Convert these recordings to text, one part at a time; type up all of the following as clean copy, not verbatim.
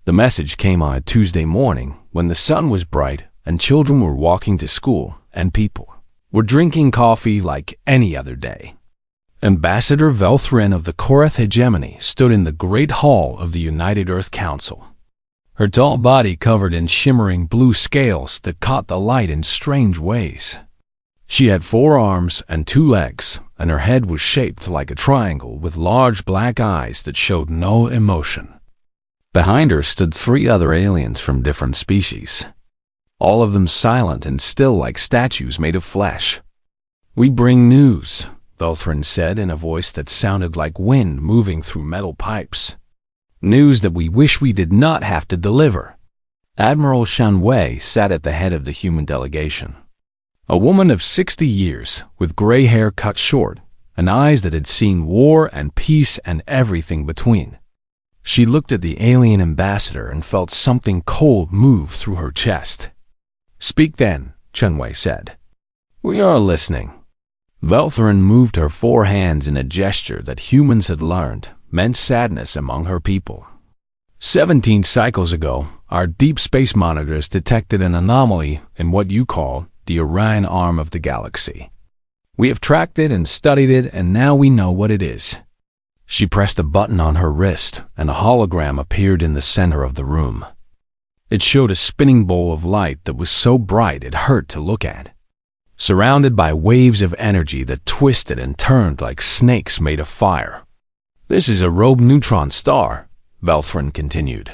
The message came on a Tuesday morning when the sun was bright and children were walking to school and people were drinking coffee like any other day. Ambassador Velthrin of the Korath hegemony stood in the Great Hall of the United Earth Council. Her tall body covered in shimmering blue scales that caught the light in strange ways. She had 4 arms and 2 legs, and her head was shaped like a triangle with large black eyes that showed no emotion. Behind her stood 3 other aliens from different species, all of them silent and still like statues made of flesh. "We bring news," Velthrin said in a voice that sounded like wind moving through metal pipes. "News that we wish we did not have to deliver." Admiral Shan Wei sat at the head of the human delegation. A woman of 60 years, with gray hair cut short, and eyes that had seen war and peace and everything between. She looked at the alien ambassador and felt something cold move through her chest. "Speak then," Chen Wei said. "We are listening." Velthrin moved her 4 hands in a gesture that humans had learned meant sadness among her people. 17 cycles ago, our deep space monitors detected an anomaly in what you call the Orion arm of the galaxy. We have tracked it and studied it, and now we know what it is. She pressed a button on her wrist, and a hologram appeared in the center of the room. It showed a spinning bowl of light that was so bright it hurt to look at, surrounded by waves of energy that twisted and turned like snakes made of fire. "This is a rogue neutron star," Velthrin continued.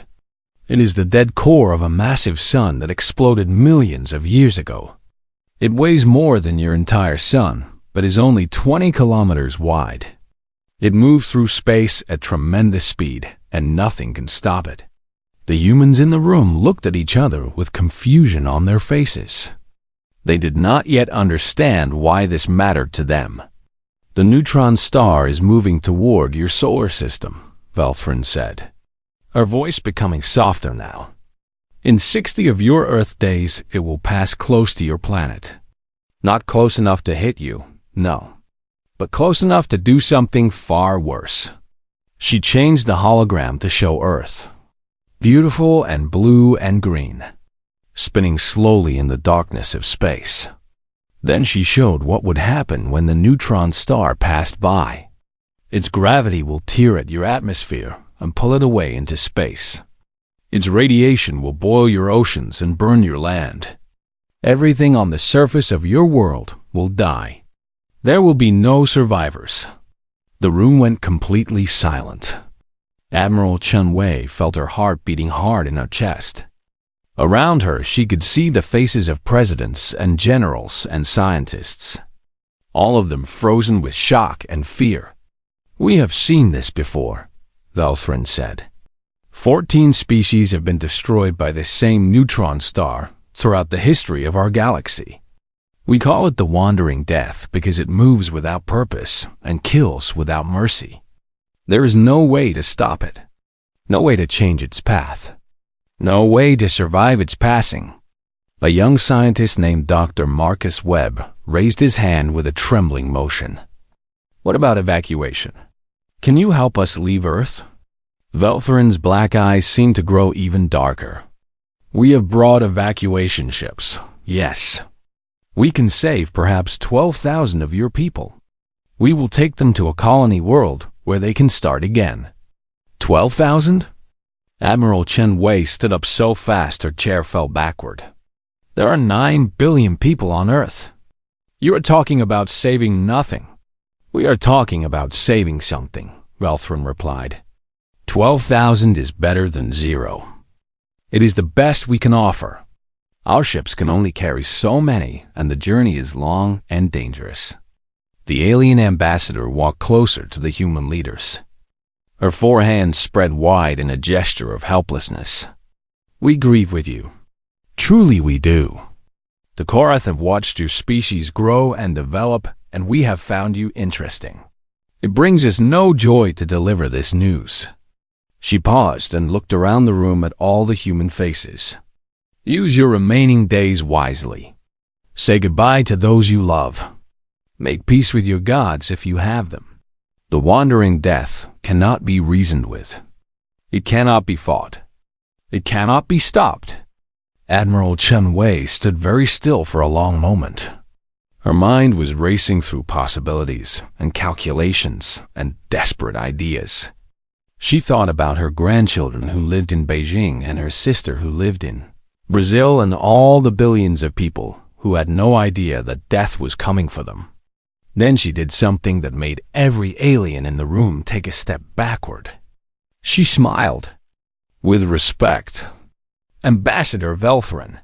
"It is the dead core of a massive sun that exploded millions of years ago. It weighs more than your entire sun, but is only 20 kilometers wide. It moves through space at tremendous speed, and nothing can stop it." The humans in the room looked at each other with confusion on their faces. They did not yet understand why this mattered to them. "The neutron star is moving toward your solar system," Velthrin said, her voice becoming softer now. "In 60 of your Earth days, it will pass close to your planet. Not close enough to hit you, no, but close enough to do something far worse." She changed the hologram to show Earth, beautiful and blue and green, spinning slowly in the darkness of space. Then she showed what would happen when the neutron star passed by. Its gravity will tear at your atmosphere and pull it away into space. Its radiation will boil your oceans and burn your land. Everything on the surface of your world will die. There will be no survivors. The room went completely silent. Admiral Chen Wei felt her heart beating hard in her chest. Around her, she could see the faces of presidents and generals and scientists, all of them frozen with shock and fear. "We have seen this before," Velthrin said. 14 species have been destroyed by this same neutron star throughout the history of our galaxy. We call it the Wandering Death because it moves without purpose and kills without mercy. There is no way to stop it, no way to change its path, no way to survive its passing. A young scientist named Dr. Marcus Webb raised his hand with a trembling motion. "What about evacuation? Can you help us leave Earth?" Velthrin's black eyes seemed to grow even darker. "We have brought evacuation ships, yes. We can save perhaps 12,000 of your people. We will take them to a colony world where they can start again." 12,000? Admiral Chen Wei stood up so fast her chair fell backward. "There are 9 billion people on Earth. You are talking about saving nothing." "We are talking about saving something," Velthrin replied. 12,000 is better than 0. It is the best we can offer. Our ships can only carry so many, and the journey is long and dangerous." The alien ambassador walked closer to the human leaders. Her 4 hands spread wide in a gesture of helplessness. "We grieve with you. Truly we do. The Korath have watched your species grow and develop, and we have found you interesting. It brings us no joy to deliver this news." She paused and looked around the room at all the human faces. "Use your remaining days wisely. Say goodbye to those you love. Make peace with your gods if you have them. The Wandering Death cannot be reasoned with. It cannot be fought. It cannot be stopped. Admiral Chen Wei stood very still for a long moment. Her mind was racing through possibilities and calculations and desperate ideas. She thought about her grandchildren who lived in Beijing and her sister who lived in Brazil and all the billions of people who had no idea that death was coming for them. Then she did something that made every alien in the room take a step backward. She smiled. With respect, Ambassador Velthrin,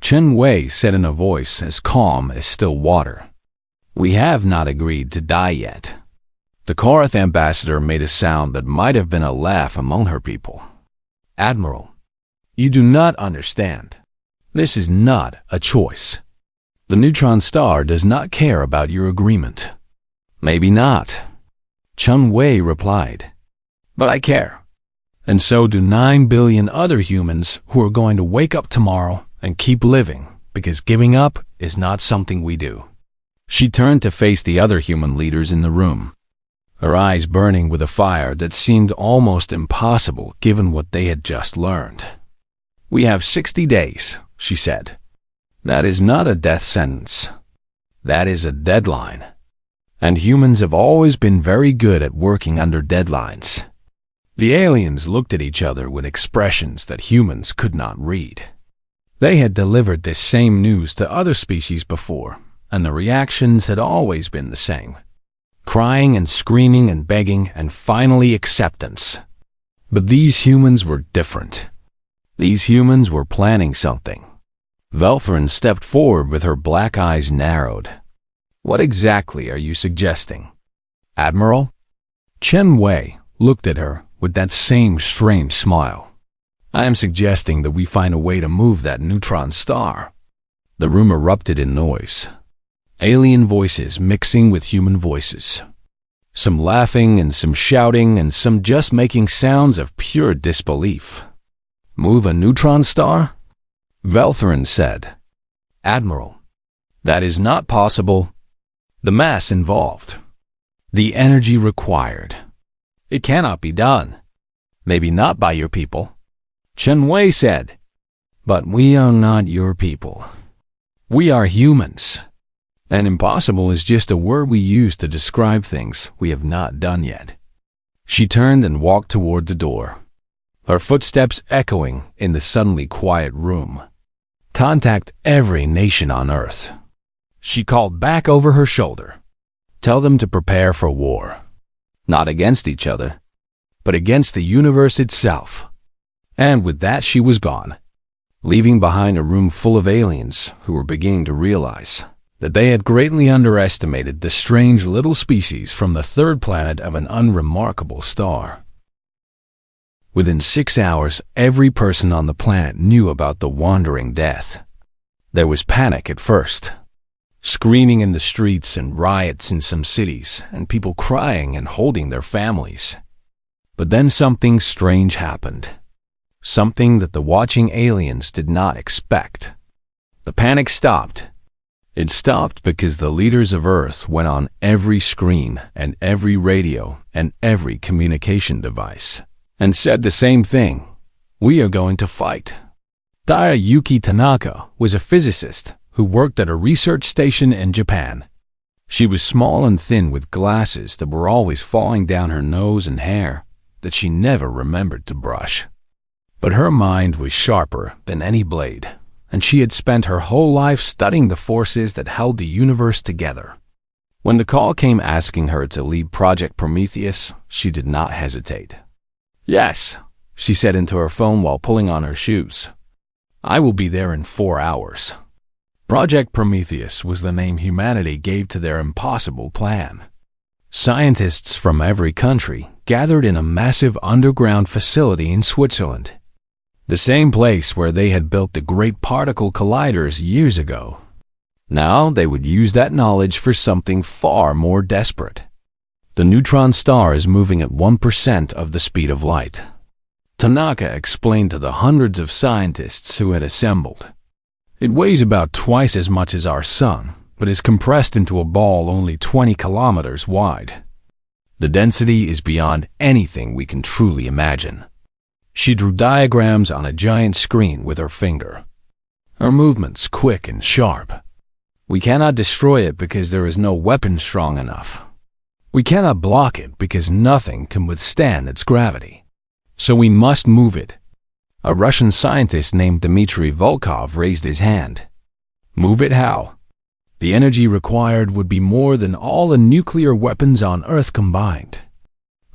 Chen Wei said in a voice as calm as still water, "We have not agreed to die yet." The Korath ambassador made a sound that might have been a laugh among her people. "Admiral, you do not understand. This is not a choice. The neutron star does not care about your agreement." "Maybe not," Chen Wei replied, "but I care. And so do 9 billion other humans who are going to wake up tomorrow and keep living, because giving up is not something we do." She turned to face the other human leaders in the room, her eyes burning with a fire that seemed almost impossible given what they had just learned. "We have 60 days, she said. "That is not a death sentence. That is a deadline. And humans have always been very good at working under deadlines." The aliens looked at each other with expressions that humans could not read. They had delivered this same news to other species before, and the reactions had always been the same. Crying and screaming and begging and finally acceptance. But these humans were different. These humans were planning something. Velthrin stepped forward with her black eyes narrowed. "What exactly are you suggesting, Admiral?" Chen Wei looked at her with that same strange smile. "I am suggesting that we find a way to move that neutron star." The room erupted in noise. Alien voices mixing with human voices. Some laughing and some shouting and some just making sounds of pure disbelief. "Move a neutron star?" Velthrin said. "Admiral, that is not possible. The mass involved. The energy required. It cannot be done. Maybe not by your people." Chen Wei said, "But we are not your people. We are humans. And impossible is just a word we use to describe things we have not done yet." She turned and walked toward the door, her footsteps echoing in the suddenly quiet room. "Contact every nation on Earth," she called back over her shoulder. "Tell them to prepare for war. Not against each other, but against the universe itself." And with that she was gone, leaving behind a room full of aliens who were beginning to realize that they had greatly underestimated the strange little species from the third planet of an unremarkable star. Within 6 hours, every person on the planet knew about the wandering death. There was panic at first. Screaming in the streets and riots in some cities, and people crying and holding their families. But then something strange happened. Something that the watching aliens did not expect. The panic stopped. It stopped because the leaders of Earth went on every screen and every radio and every communication device and said the same thing: "We are going to fight." Yuki Tanaka was a physicist who worked at a research station in Japan. She was small and thin with glasses that were always falling down her nose and hair that she never remembered to brush. But her mind was sharper than any blade, and she had spent her whole life studying the forces that held the universe together. When the call came asking her to lead Project Prometheus, she did not hesitate. "Yes," she said into her phone while pulling on her shoes. "I will be there in 4 hours." Project Prometheus was the name humanity gave to their impossible plan. Scientists from every country gathered in a massive underground facility in Switzerland, the same place where they had built the great particle colliders years ago. Now they would use that knowledge for something far more desperate. The neutron star is moving at 1% of the speed of light. Tanaka explained to the hundreds of scientists who had assembled. It weighs about twice as much as our sun, but is compressed into a ball only 20 kilometers wide. The density is beyond anything we can truly imagine. She drew diagrams on a giant screen with her finger. Her movements quick and sharp. We cannot destroy it because there is no weapon strong enough. We cannot block it because nothing can withstand its gravity. So we must move it. A Russian scientist named Dmitry Volkov raised his hand. Move it how? The energy required would be more than all the nuclear weapons on Earth combined.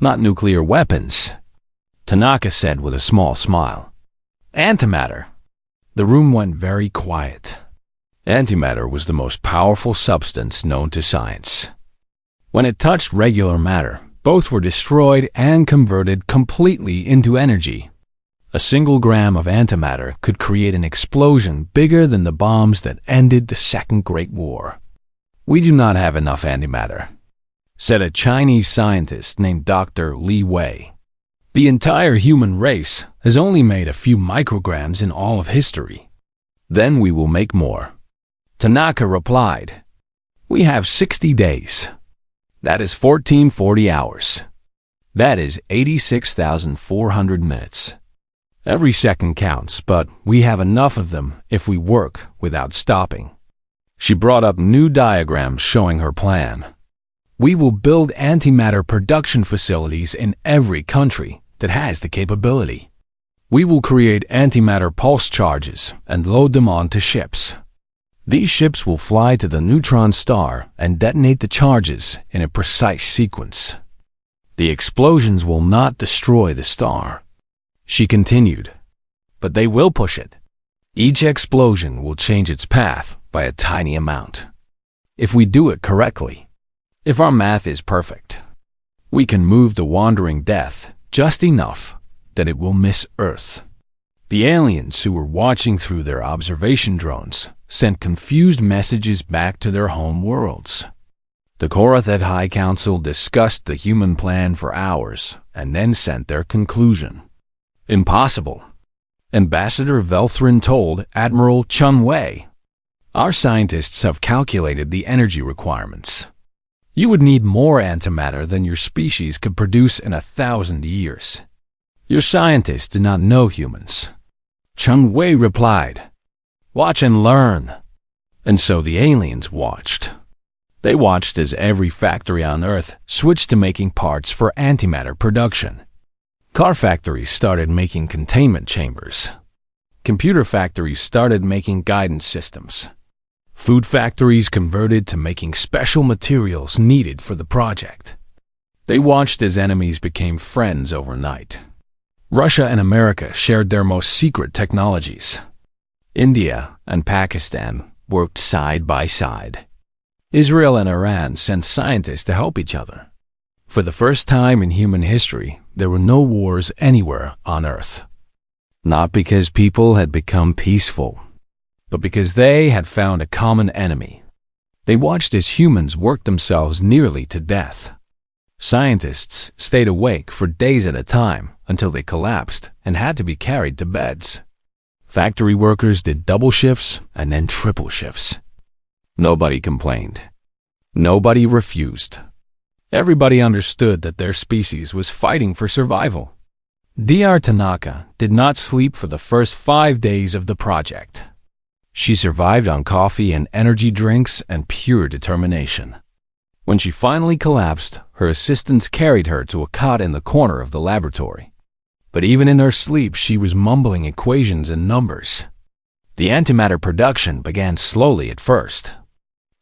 Not nuclear weapons, Tanaka said with a small smile. Antimatter. The room went very quiet. Antimatter was the most powerful substance known to science. When it touched regular matter, both were destroyed and converted completely into energy. A single gram of antimatter could create an explosion bigger than the bombs that ended the Second Great War. We do not have enough antimatter, said a Chinese scientist named Dr. Li Wei. The entire human race has only made a few micrograms in all of history. Then we will make more. Tanaka replied, We have 60 days. That is 1440 hours. That is 86,400 minutes. Every second counts, but we have enough of them if we work without stopping. She brought up new diagrams showing her plan. We will build antimatter production facilities in every country that has the capability. We will create antimatter pulse charges and load them onto ships. These ships will fly to the neutron star and detonate the charges in a precise sequence. The explosions will not destroy the star, she continued, but they will push it. Each explosion will change its path by a tiny amount. If we do it correctly, if our math is perfect, we can move the wandering death just enough that it will miss Earth. The aliens who were watching through their observation drones sent confused messages back to their home worlds. The Korathet High Council discussed the human plan for hours and then sent their conclusion. Impossible, Ambassador Velthrin told Admiral Chun Wei. Our scientists have calculated the energy requirements. You would need more antimatter than your species could produce in 1,000 years. Your scientists do not know humans. Chun Wei replied, Watch and learn. And so the aliens watched. They watched as every factory on Earth switched to making parts for antimatter production. Car factories started making containment chambers. Computer factories started making guidance systems. Food factories converted to making special materials needed for the project. They watched as enemies became friends overnight. Russia and America shared their most secret technologies. India and Pakistan worked side by side. Israel and Iran sent scientists to help each other. For the first time in human history, there were no wars anywhere on Earth. Not because people had become peaceful, but because they had found a common enemy. They watched as humans worked themselves nearly to death. Scientists stayed awake for days at a time until they collapsed and had to be carried to beds. Factory workers did double shifts and then triple shifts. Nobody complained. Nobody refused. Everybody understood that their species was fighting for survival. Dr. Tanaka did not sleep for the first 5 days of the project. She survived on coffee and energy drinks and pure determination. When she finally collapsed, her assistants carried her to a cot in the corner of the laboratory. But even in her sleep, she was mumbling equations and numbers. The antimatter production began slowly at first.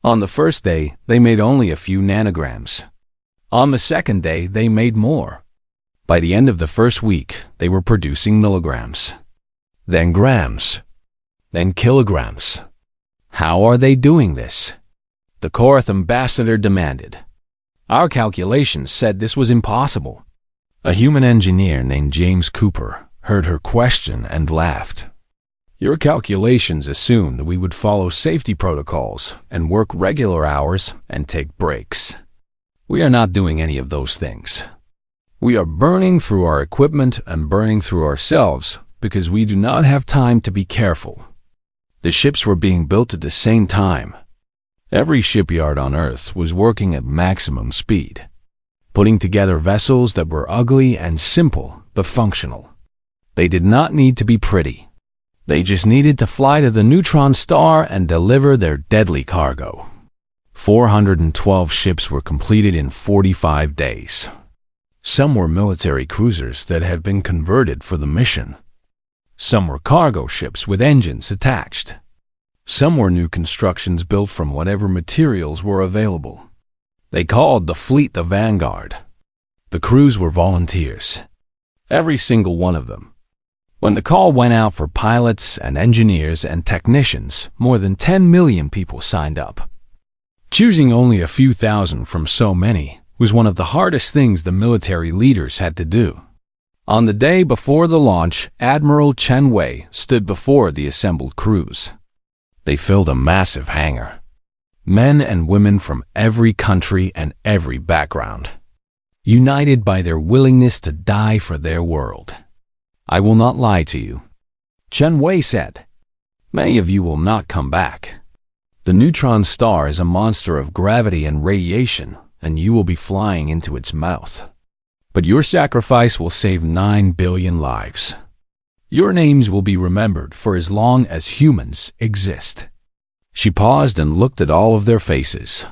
On the first day, they made only a few nanograms. On the second day, they made more. By the end of the first week, they were producing milligrams, then grams, then kilograms. How are they doing this? The Korath ambassador demanded. Our calculations said this was impossible. A human engineer named James Cooper heard her question and laughed. Your calculations assumed we would follow safety protocols and work regular hours and take breaks. We are not doing any of those things. We are burning through our equipment and burning through ourselves because we do not have time to be careful. The ships were being built at the same time. Every shipyard on Earth was working at maximum speed, putting together vessels that were ugly and simple but functional. They did not need to be pretty. They just needed to fly to the neutron star and deliver their deadly cargo. 412 ships were completed in 45 days. Some were military cruisers that had been converted for the mission. Some were cargo ships with engines attached. Some were new constructions built from whatever materials were available. They called the fleet the Vanguard. The crews were volunteers. Every single one of them. When the call went out for pilots and engineers and technicians, more than 10 million people signed up. Choosing only a few thousand from so many was one of the hardest things the military leaders had to do. On the day before the launch, Admiral Chen Wei stood before the assembled crews. They filled a massive hangar. Men and women from every country and every background, united by their willingness to die for their world. I will not lie to you, Chen Wei said. Many of you will not come back. The neutron star is a monster of gravity and radiation, and you will be flying into its mouth. But your sacrifice will save 9 billion lives. Your names will be remembered for as long as humans exist. She paused and looked at all of their faces,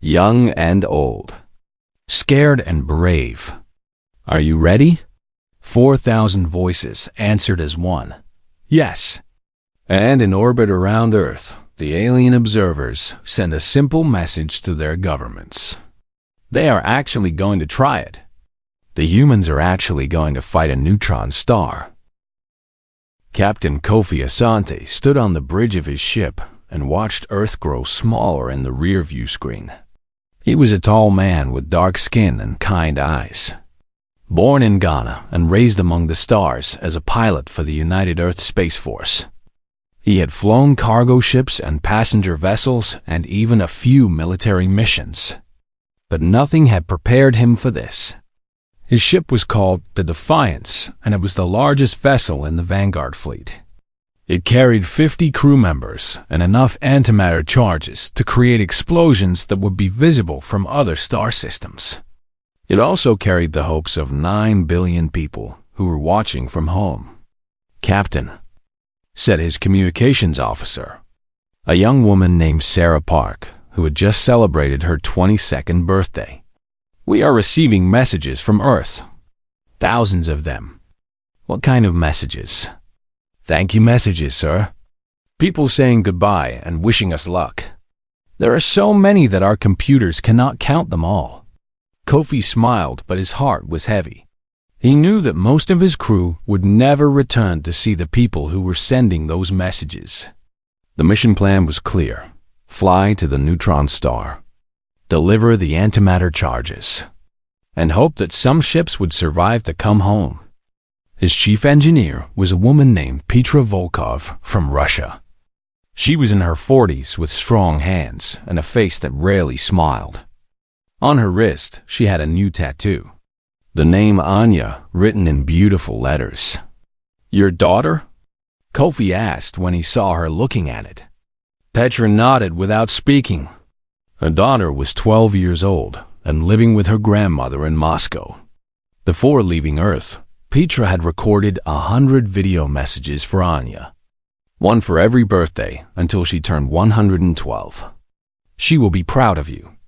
young and old, scared and brave. Are you ready? 4,000 voices answered as one. Yes. And in orbit around Earth, the alien observers send a simple message to their governments. They are actually going to try it. The humans are actually going to fight a neutron star. Captain Kofi Asante stood on the bridge of his ship and watched Earth grow smaller in the rear-view screen. He was a tall man with dark skin and kind eyes. Born in Ghana and raised among the stars as a pilot for the United Earth Space Force. He had flown cargo ships and passenger vessels and even a few military missions. But nothing had prepared him for this. His ship was called the Defiance, and it was the largest vessel in the Vanguard fleet. It carried 50 crew members and enough antimatter charges to create explosions that would be visible from other star systems. It also carried the hopes of 9 billion people who were watching from home. Captain, said his communications officer, a young woman named Sarah Park, who had just celebrated her 22nd birthday. We are receiving messages from Earth. Thousands of them. What kind of messages? Thank you messages, sir. People saying goodbye and wishing us luck. There are so many that our computers cannot count them all. Kofi smiled, but his heart was heavy. He knew that most of his crew would never return to see the people who were sending those messages. The mission plan was clear. Fly to the neutron star. Deliver the antimatter charges, and hope that some ships would survive to come home. His chief engineer was a woman named Petra Volkov from Russia. She was in her 40s with strong hands and a face that rarely smiled. On her wrist, she had a new tattoo, the name Anya written in beautiful letters. Your daughter? Kofi asked when he saw her looking at it. Petra nodded without speaking. Her daughter was 12 years old and living with her grandmother in Moscow. Before leaving Earth, Petra had recorded 100 video messages for Anya, one for every birthday until she turned 112. She will be proud of you,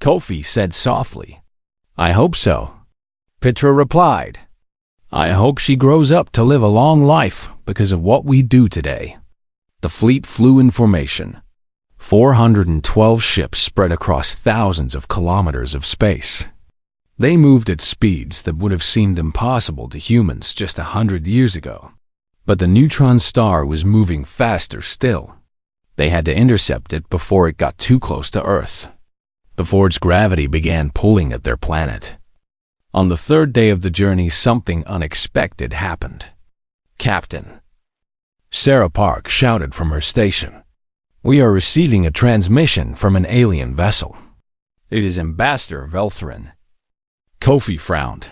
Kofi said softly. I hope so, Petra replied. I hope she grows up to live a long life because of what we do today. The fleet flew in formation. 412 ships spread across thousands of kilometers of space. They moved at speeds that would have seemed impossible to humans just 100 years ago. But the neutron star was moving faster still. They had to intercept it before it got too close to Earth, before its gravity began pulling at their planet. On the third day of the journey, something unexpected happened. Captain, Sarah Park shouted from her station. We are receiving a transmission from an alien vessel. It is Ambassador Velthrin. Kofi frowned.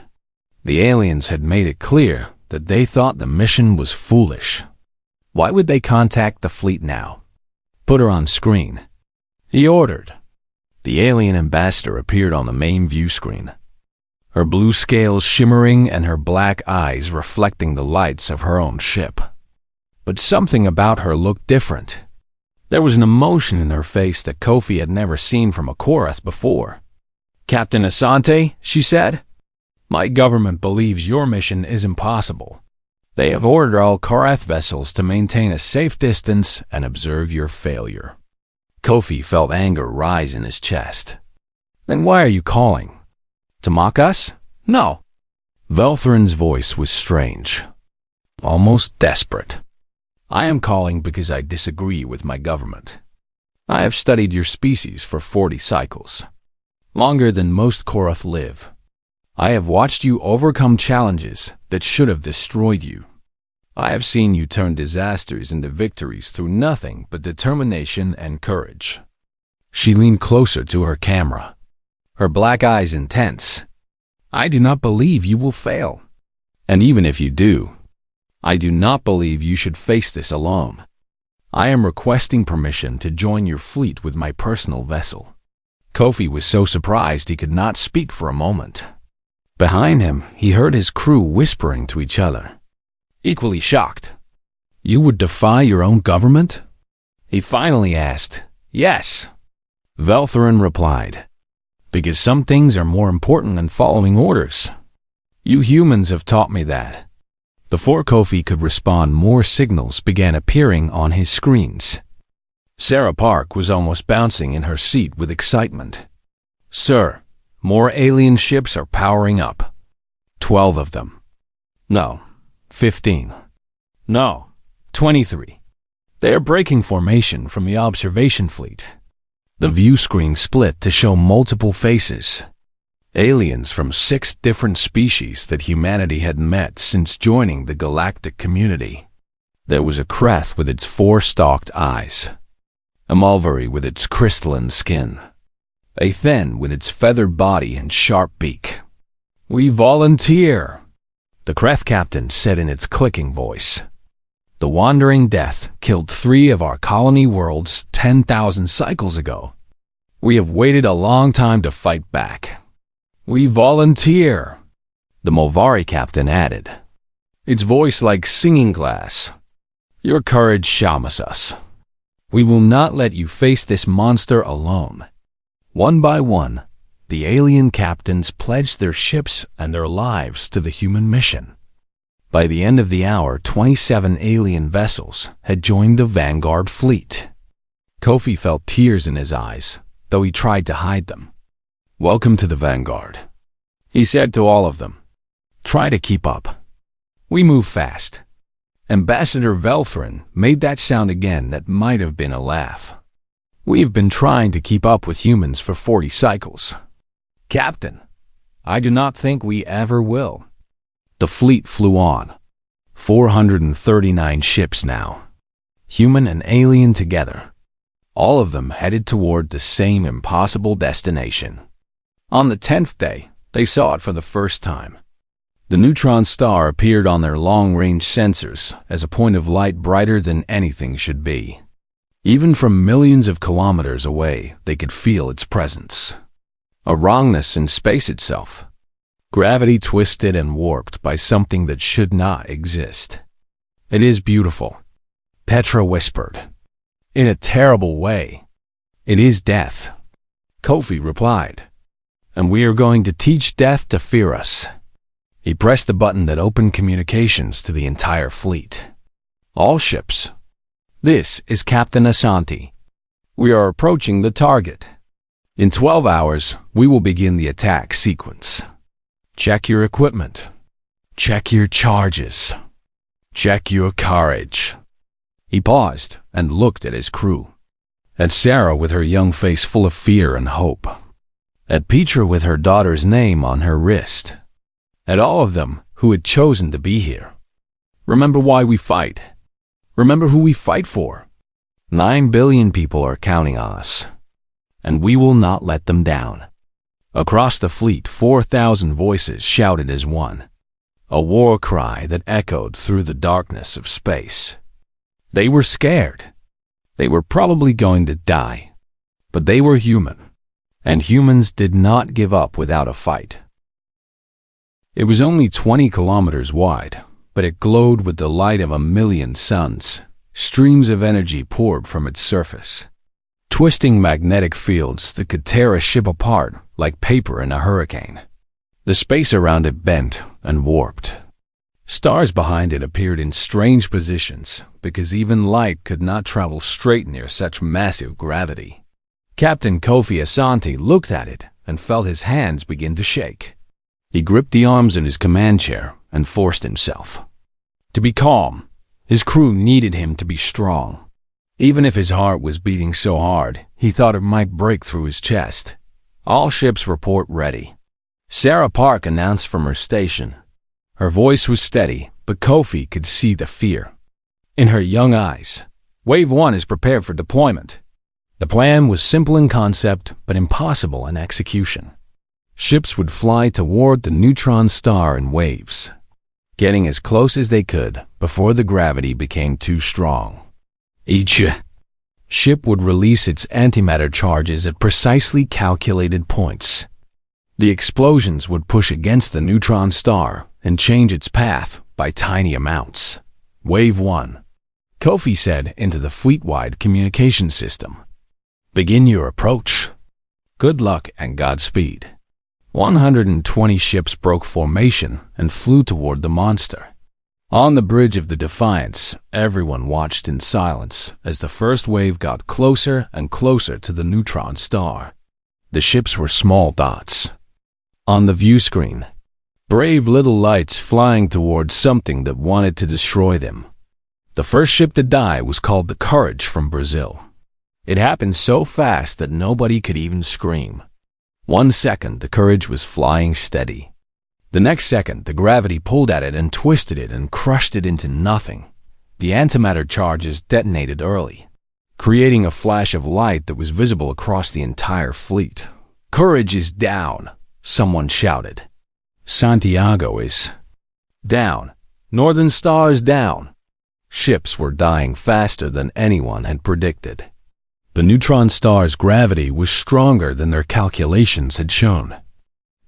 The aliens had made it clear that they thought the mission was foolish. Why would they contact the fleet now? Put her on screen, he ordered. The alien ambassador appeared on the main view screen. her blue scales shimmering and her black eyes reflecting the lights of her own ship. But something about her looked different. There was an emotion in her face that Kofi had never seen from a Korath before. "Captain Asante," she said, "my government believes your mission is impossible. They have ordered all Korath vessels to maintain a safe distance and observe your failure." Kofi felt anger rise in his chest. "Then why are you calling? To mock us? No." Velthrin's voice was strange, almost desperate. "I am calling because I disagree with my government. I have studied your species for 40 cycles, longer than most Korath live. I have watched you overcome challenges that should have destroyed you. I have seen you turn disasters into victories through nothing but determination and courage." She leaned closer to her camera, her black eyes intense. "I do not believe you will fail. And even if you do, I do not believe you should face this alone. I am requesting permission to join your fleet with my personal vessel." Kofi was so surprised he could not speak for a moment. Behind him, he heard his crew whispering to each other, equally shocked. "You would defy your own government?" He finally asked. "Yes," Velthrin replied, "because some things are more important than following orders. You humans have taught me that." Before Kofi could respond, more signals began appearing on his screens. Sarah Park was almost bouncing in her seat with excitement. "Sir, more alien ships are powering up. 12 of them. No, 15. No, 23. They are breaking formation from the observation fleet." The view screen split to show multiple faces. Aliens from 6 different species that humanity had met since joining the galactic community. There was a Kreth with its 4-stalked eyes, a Mulvery with its crystalline skin, a Then with its feathered body and sharp beak. "We volunteer," the Kreth captain said in its clicking voice. "The Wandering Death killed 3 of our colony worlds 10,000 cycles ago. We have waited a long time to fight back. We volunteer," the Mulvari captain added, its voice like singing glass. "Your courage shamas us. We will not let you face this monster alone." One by one, the alien captains pledged their ships and their lives to the human mission. By the end of the hour, 27 alien vessels had joined the Vanguard fleet. Kofi felt tears in his eyes, though he tried to hide them. "Welcome to the Vanguard," he said to all of them. "Try to keep up. We move fast." Ambassador Velthrin made that sound again that might have been a laugh. "We've been trying to keep up with humans for 40 cycles. Captain, I do not think we ever will." The fleet flew on. 439 ships now, human and alien together. All of them headed toward the same impossible destination. On the 10th day, they saw it for the first time. The neutron star appeared on their long-range sensors as a point of light brighter than anything should be. Even from millions of kilometers away, they could feel its presence. A wrongness in space itself. Gravity twisted and warped by something that should not exist. "It is beautiful," Petra whispered. "In a terrible way. It is death," Kofi replied. "And we are going to teach death to fear us." He pressed the button that opened communications to the entire fleet. "All ships. This is Captain Asante. We are approaching the target. In 12 hours, we will begin the attack sequence. Check your equipment. Check your charges. Check your courage." He paused and looked at his crew. At Sarah with her young face full of fear and hope. At Petra with her daughter's name on her wrist. At all of them who had chosen to be here. Remember why we fight. Remember who we fight for. 9 billion people are counting on us, and we will not let them down. Across the fleet, 4,000 voices shouted as one. A war cry that echoed through the darkness of space. They were scared. They were probably going to die. But they were human. And humans did not give up without a fight. It was only 20 kilometers wide, but it glowed with the light of a million suns. Streams of energy poured from its surface, twisting magnetic fields that could tear a ship apart like paper in a hurricane. The space around it bent and warped. Stars behind it appeared in strange positions because even light could not travel straight near such massive gravity. Captain Kofi Asante looked at it and felt his hands begin to shake. He gripped the arms in his command chair and forced himself to be calm. His crew needed him to be strong. Even if his heart was beating so hard, he thought it might break through his chest. All ships report ready, Sarah Park announced from her station. Her voice was steady, but Kofi could see the fear in her young eyes. Wave 1 is prepared for deployment. The plan was simple in concept, but impossible in execution. Ships would fly toward the neutron star in waves, getting as close as they could before the gravity became too strong. Each ship would release its antimatter charges at precisely calculated points. The explosions would push against the neutron star and change its path by tiny amounts. Wave 1, Kofi said into the fleet-wide communication system. Begin your approach. Good luck and Godspeed. 120 ships broke formation and flew toward the monster. On the bridge of the Defiance, everyone watched in silence as the first wave got closer and closer to the neutron star. The ships were small dots on the view screen, brave little lights flying towards something that wanted to destroy them. The first ship to die was called the Courage from Brazil. It happened so fast that nobody could even scream. 1 second, the Courage was flying steady. The next second, the gravity pulled at it and twisted it and crushed it into nothing. The antimatter charges detonated early, creating a flash of light that was visible across the entire fleet. Courage is down, someone shouted. Santiago is down. Northern Star is down. Ships were dying faster than anyone had predicted. The neutron star's gravity was stronger than their calculations had shown,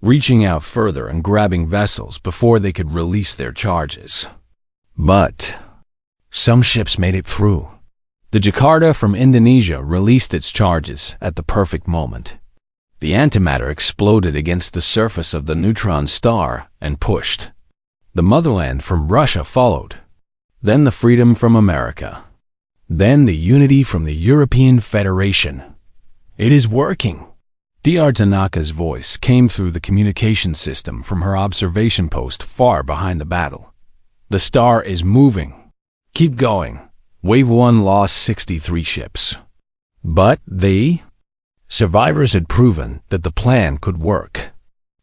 reaching out further and grabbing vessels before they could release their charges. But some ships made it through. The Jakarta from Indonesia released its charges at the perfect moment. The antimatter exploded against the surface of the neutron star and pushed. The Motherland from Russia followed. Then the Freedom from America. Then the Unity from the European Federation. It is working. Dr. Tanaka's voice came through the communication system from her observation post far behind the battle. The star is moving. Keep going. Wave 1 lost 63 ships. But the survivors had proven that the plan could work.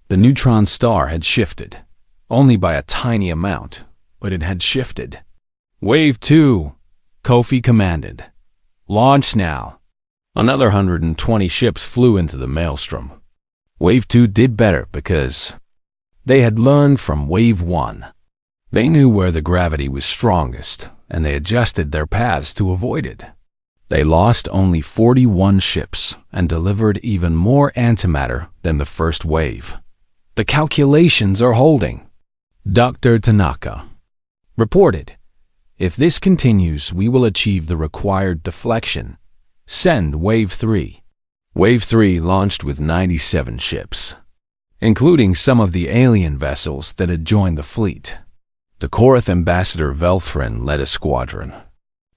The neutron star had shifted, only by a tiny amount, but it had shifted. Wave 2, Kofi commanded. Launch now. Another 120 ships flew into the maelstrom. Wave 2 did better because they had learned from Wave 1. They knew where the gravity was strongest, and they adjusted their paths to avoid it. They lost only 41 ships and delivered even more antimatter than the first wave. The calculations are holding, Dr. Tanaka reported. If this continues, we will achieve the required deflection. Send Wave 3. Wave 3 launched with 97 ships, including some of the alien vessels that had joined the fleet. The Korath Ambassador Velthrin led a squadron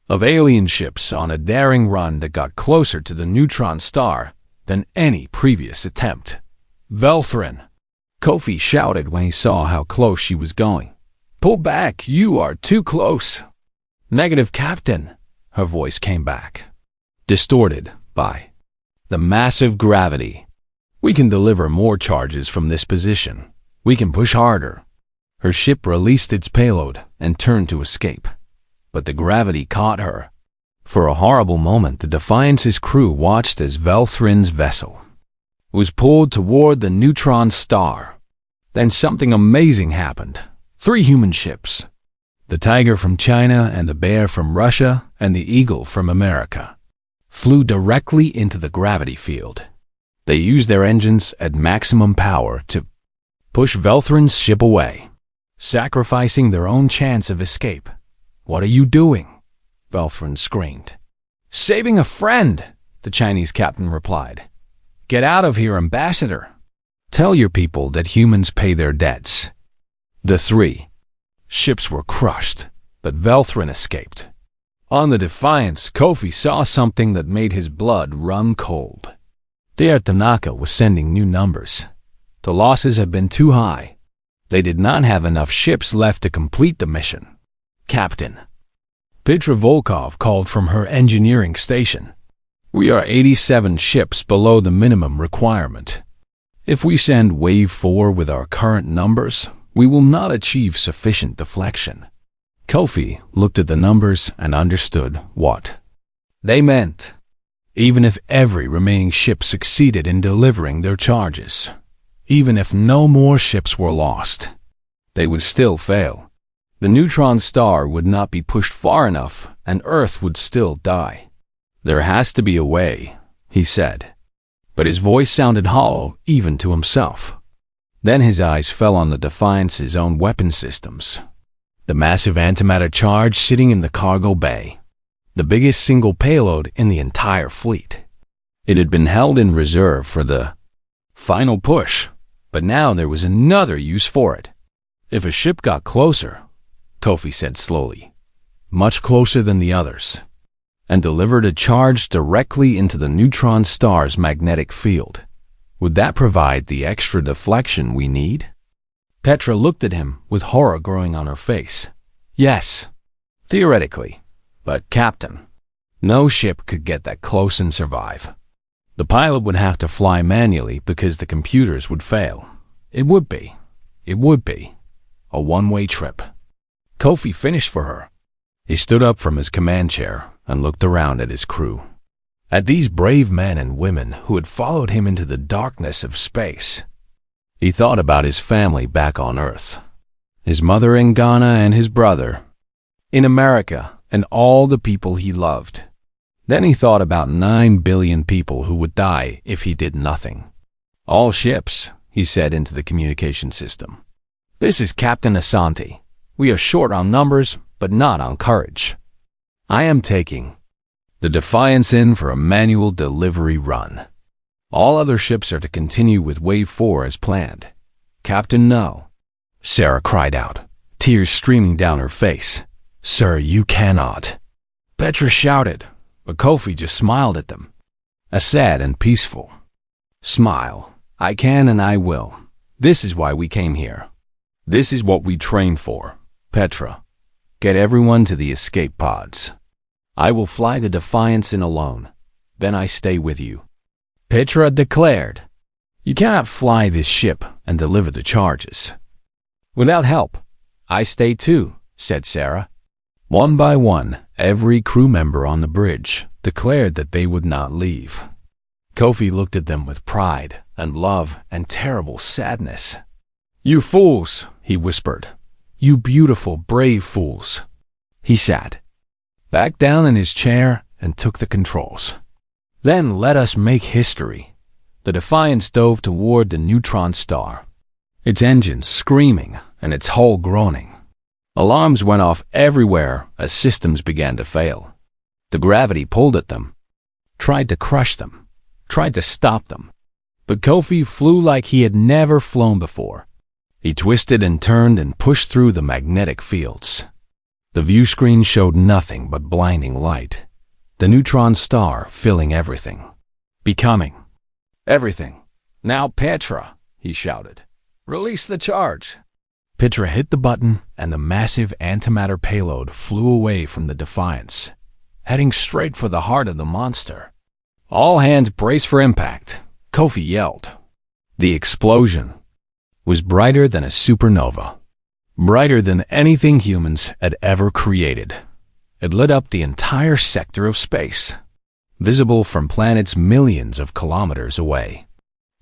of alien ships on a daring run that got closer to the neutron star than any previous attempt. Velthrin, Kofi shouted when he saw how close she was going. Pull back, you are too close. Negative, Captain, her voice came back, distorted by the massive gravity. We can deliver more charges from this position. We can push harder. Her ship released its payload and turned to escape, but the gravity caught her. For a horrible moment, the Defiance's crew watched as Velthrin's vessel was pulled toward the neutron star. Then something amazing happened. 3 human ships, the Tiger from China and the Bear from Russia and the Eagle from America, flew directly into the gravity field. They used their engines at maximum power to push Velthrin's ship away, sacrificing their own chance of escape. "What are you doing?" Velthrin screamed. "Saving a friend," the Chinese captain replied. "Get out of here, Ambassador. Tell your people that humans pay their debts." The three ships were crushed, but Velthrin escaped. On the Defiance, Kofi saw something that made his blood run cold. There, Tanaka was sending new numbers. The losses had been too high. They did not have enough ships left to complete the mission. "Captain," Petra Volkov called from her engineering station, "we are 87 ships below the minimum requirement. If we send Wave 4 with our current numbers, we will not achieve sufficient deflection." Kofi looked at the numbers and understood what they meant. Even if every remaining ship succeeded in delivering their charges, even if no more ships were lost, they would still fail. The neutron star would not be pushed far enough, and Earth would still die. "There has to be a way," he said. But his voice sounded hollow even to himself. Then his eyes fell on the Defiance's own weapon systems. The massive antimatter charge sitting in the cargo bay, the biggest single payload in the entire fleet. It had been held in reserve for the final push, but now there was another use for it. If a ship got closer, Kofi said slowly, much closer than the others, and delivered a charge directly into the neutron star's magnetic field, would that provide the extra deflection we need? Petra looked at him with horror growing on her face. "Yes, theoretically, but Captain, no ship could get that close and survive. The pilot would have to fly manually because the computers would fail. It would be a one-way trip." Kofi finished for her. He stood up from his command chair and looked around at his crew, at these brave men and women who had followed him into the darkness of space. He thought about his family back on Earth, his mother in Ghana and his brother in America, and all the people he loved. Then he thought about 9 billion people who would die if he did nothing. "All ships," he said into the communication system. "This is Captain Asante. We are short on numbers, but not on courage. I am taking the Defiance in for a manual delivery run. All other ships are to continue with Wave 4 as planned." "Captain, no," Sarah cried out, tears streaming down her face. "Sir, you cannot." Petra shouted, but Kofi just smiled at them. A sad and peaceful smile. "I can and I will. This is why we came here. This is what we trained for. Petra, get everyone to the escape pods. I will fly the Defiance in alone. Then I stay with you." Petra declared, "You cannot fly this ship and deliver the charges without help." "I stay too," said Sarah. One by one, every crew member on the bridge declared that they would not leave. Kofi looked at them with pride and love and terrible sadness. "You fools," he whispered. "You beautiful, brave fools." He sat back down in his chair and took the controls. "Then let us make history." The Defiance dove toward the neutron star, its engines screaming and its hull groaning. Alarms went off everywhere as systems began to fail. The gravity pulled at them, tried to crush them, tried to stop them. But Kofi flew like he had never flown before. He twisted and turned and pushed through the magnetic fields. The view screen showed nothing but blinding light, the neutron star filling everything, becoming everything. "Now, Petra," he shouted, "release the charge." Petra hit the button, and the massive antimatter payload flew away from the Defiance, heading straight for the heart of the monster. "All hands brace for impact," Kofi yelled. The explosion was brighter than a supernova, brighter than anything humans had ever created. It lit up the entire sector of space, visible from planets millions of kilometers away.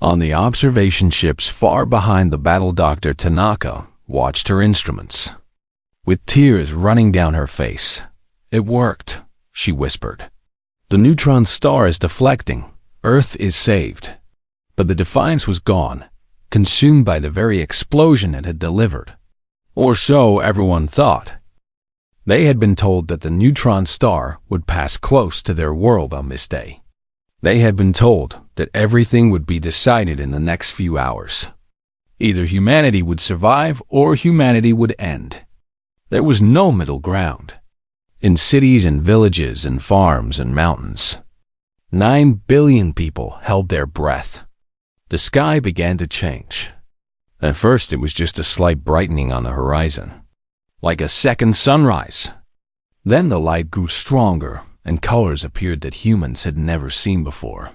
On the observation ships far behind the battle doctor, Tanaka watched her instruments, with tears running down her face. "It worked," she whispered. "The neutron star is deflecting. Earth is saved." But the Defiance was gone. consumed by the very explosion it had delivered. Or so everyone thought. They had been told that the neutron star would pass close to their world on this day. They had been told that everything would be decided in the next few hours. Either humanity would survive or humanity would end. There was no middle ground. In cities and villages and farms and mountains, 9 billion people held their breath. The sky began to change. At first, it was just a slight brightening on the horizon, like a second sunrise. Then the light grew stronger, and colors appeared that humans had never seen before.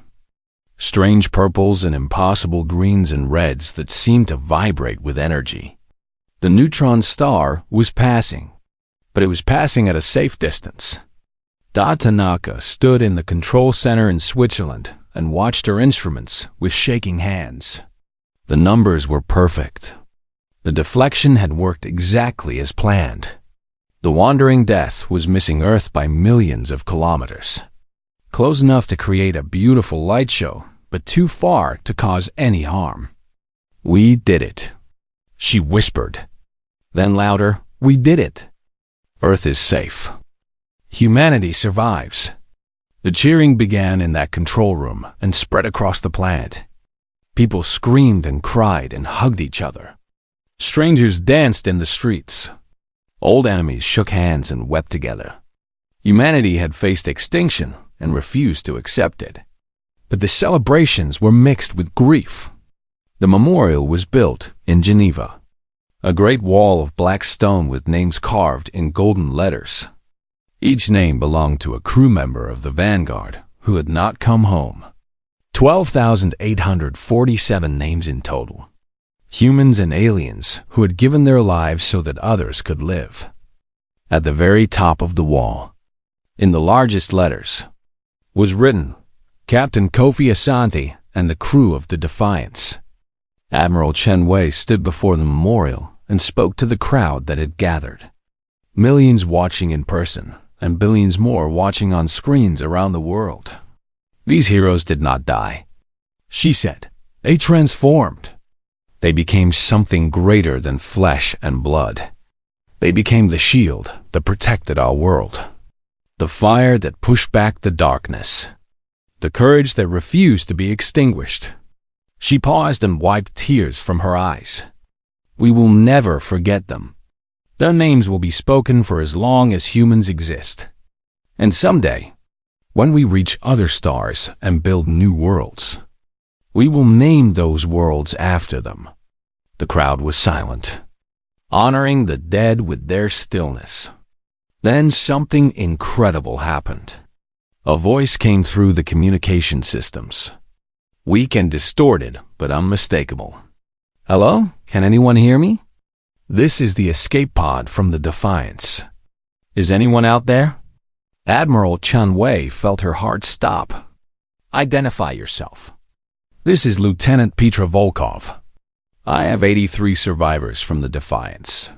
Strange purples and impossible greens and reds that seemed to vibrate with energy. The neutron star was passing, but it was passing at a safe distance. Da Tanaka stood in the control center in Switzerland and watched her instruments with shaking hands. The numbers were perfect. The deflection had worked exactly as planned. The wandering death was missing Earth by millions of kilometers. Close enough to create a beautiful light show, but too far to cause any harm. "We did it," she whispered. Then louder, "We did it. Earth is safe. Humanity survives." The cheering began in that control room and spread across the planet. People screamed and cried and hugged each other. Strangers danced in the streets. Old enemies shook hands and wept together. Humanity had faced extinction and refused to accept it. But the celebrations were mixed with grief. The memorial was built in Geneva, a great wall of black stone with names carved in golden letters. Each name belonged to a crew member of the Vanguard who had not come home. 12,847 names in total. Humans and aliens who had given their lives so that others could live. At the very top of the wall, in the largest letters, was written, "Captain Kofi Asante and the crew of the Defiance." Admiral Chen Wei stood before the memorial and spoke to the crowd that had gathered. Millions watching in person and billions more watching on screens around the world. These heroes did not die, she said. They transformed. They became something greater than flesh and blood. They became the shield that protected our world, the fire that pushed back the darkness, the courage that refused to be extinguished. She paused and wiped tears from her eyes. We will never forget them. Their names will be spoken for as long as humans exist. And someday, when we reach other stars and build new worlds, we will name those worlds after them. The crowd was silent, honoring the dead with their stillness. Then something incredible happened. A voice came through the communication systems. Weak and distorted, but unmistakable. "Hello? Can anyone hear me? This is the escape pod from the Defiance. Is anyone out there?" Admiral Chen Wei felt her heart stop. "Identify yourself." "This is Lieutenant Petra Volkov. I have 83 survivors from the Defiance.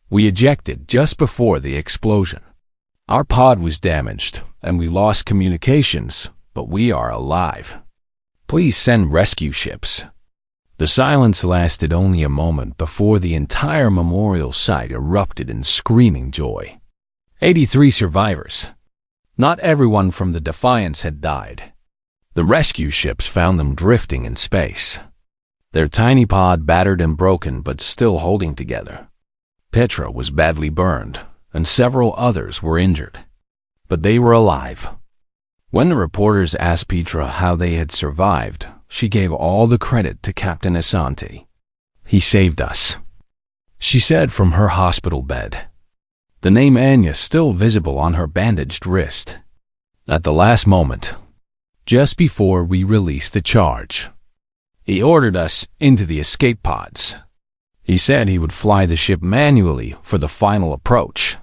We ejected just before the explosion. Our pod was damaged, and we lost communications, but we are alive. Please send rescue ships." The silence lasted only a moment before the entire memorial site erupted in screaming joy. 83 survivors. Not everyone from the Defiance had died. The rescue ships found them drifting in space, their tiny pod battered and broken but still holding together. Petra was badly burned, and several others were injured. But they were alive. When the reporters asked Petra how they had survived, she gave all the credit to Captain Asante. "He saved us," she said from her hospital bed, the name Anya still visible on her bandaged wrist. At the last moment, just before we released the charge, he ordered us into the escape pods. He said he would fly the ship manually for the final approach.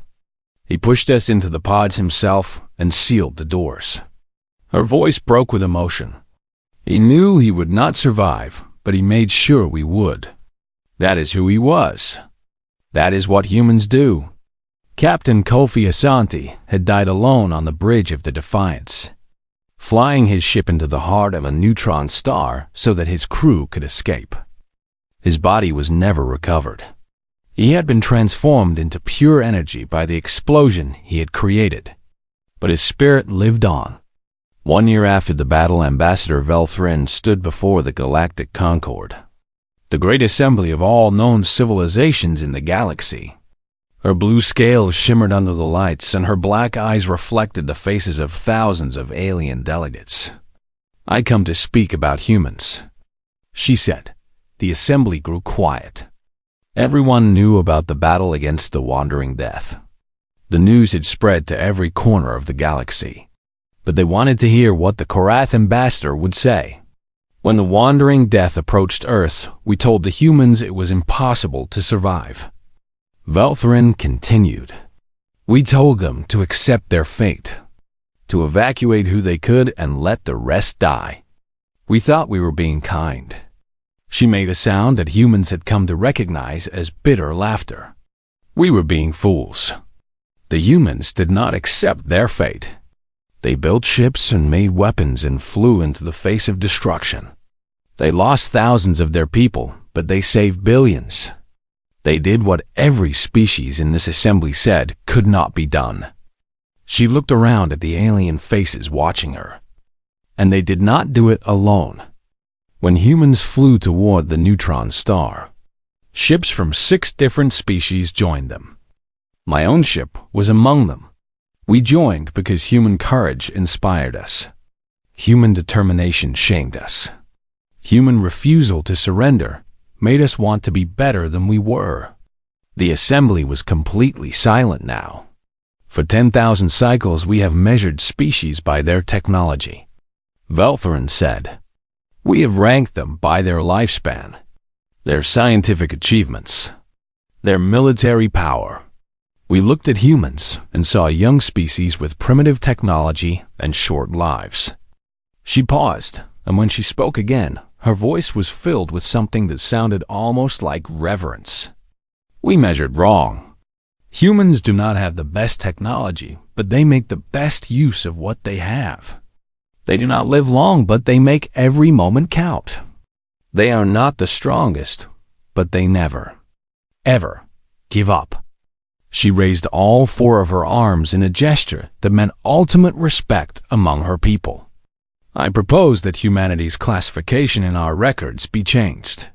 He pushed us into the pods himself and sealed the doors. Her voice broke with emotion. He knew he would not survive, but he made sure we would. That is who he was. That is what humans do. Captain Kofi Asante had died alone on the bridge of the Defiance, flying his ship into the heart of a neutron star so that his crew could escape. His body was never recovered. He had been transformed into pure energy by the explosion he had created, but his spirit lived on. 1 year after the battle, Ambassador Velthrin stood before the Galactic Concord, the great assembly of all known civilizations in the galaxy. Her blue scales shimmered under the lights, and her black eyes reflected the faces of thousands of alien delegates. "I come to speak about humans," she said. The assembly grew quiet. Everyone knew about the battle against the Wandering Death. The news had spread to every corner of the galaxy, but they wanted to hear what the Korath ambassador would say. "When the Wandering Death approached Earth, we told the humans it was impossible to survive," Velthrin continued. "We told them to accept their fate, to evacuate who they could and let the rest die. We thought we were being kind." She made a sound that humans had come to recognize as bitter laughter. "We were being fools. The humans did not accept their fate. They built ships and made weapons and flew into the face of destruction. They lost thousands of their people, but they saved billions. They did what every species in this assembly said could not be done." She looked around at the alien faces watching her. "And they did not do it alone. When humans flew toward the neutron star, ships from 6 different species joined them. My own ship was among them. We joined because human courage inspired us. Human determination shamed us. Human refusal to surrender made us want to be better than we were." The assembly was completely silent now. "For 10,000 cycles we have measured species by their technology," Velthrin said. "We have ranked them by their lifespan, their scientific achievements, their military power. We looked at humans and saw a young species with primitive technology and short lives." She paused, and when she spoke again, her voice was filled with something that sounded almost like reverence. "We measured wrong. Humans do not have the best technology, but they make the best use of what they have. They do not live long, but they make every moment count. They are not the strongest, but they never, ever give up." She raised all 4 of her arms in a gesture that meant ultimate respect among her people. "I propose that humanity's classification in our records be changed.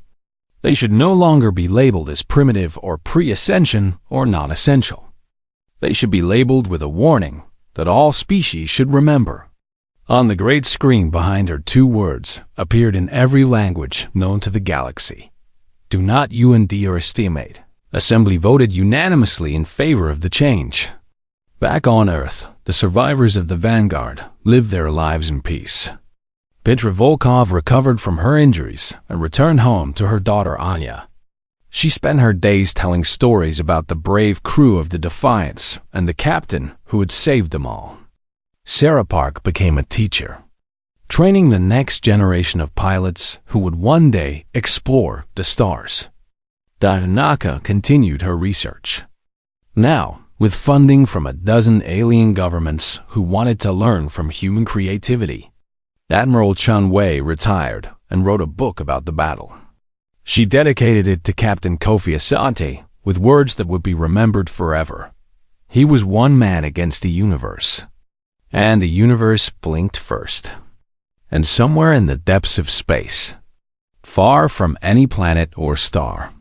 They should no longer be labeled as primitive or pre-ascension or non-essential. They should be labeled with a warning that all species should remember." On the great screen behind her, 2 words appeared in every language known to the galaxy. "Do not underestimate." Assembly voted unanimously in favor of the change. Back on Earth, the survivors of the Vanguard lived their lives in peace. Petra Volkov recovered from her injuries and returned home to her daughter Anya. She spent her days telling stories about the brave crew of the Defiance and the captain who had saved them all. Sarah Park became a teacher, training the next generation of pilots who would one day explore the stars. Tanaka continued her research, now with funding from a dozen alien governments who wanted to learn from human creativity. Admiral Chun Wei retired and wrote a book about the battle. She dedicated it to Captain Kofi Asante with words that would be remembered forever. He was one man against the universe, and the universe blinked first. And somewhere in the depths of space, far from any planet or star,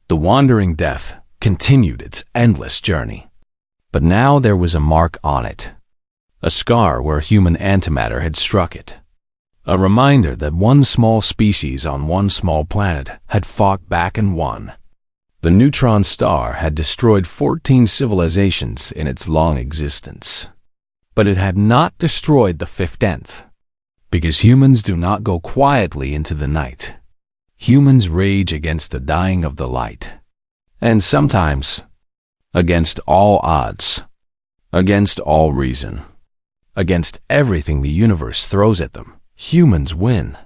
the Wandering Death continued its endless journey. But now there was a mark on it, a scar where human antimatter had struck it, a reminder that one small species on one small planet had fought back and won. The neutron star had destroyed 14 civilizations in its long existence, but it had not destroyed the 15th, because humans do not go quietly into the night. Humans rage against the dying of the light, and sometimes against all odds, against all reason, against everything the universe throws at them. Humans win.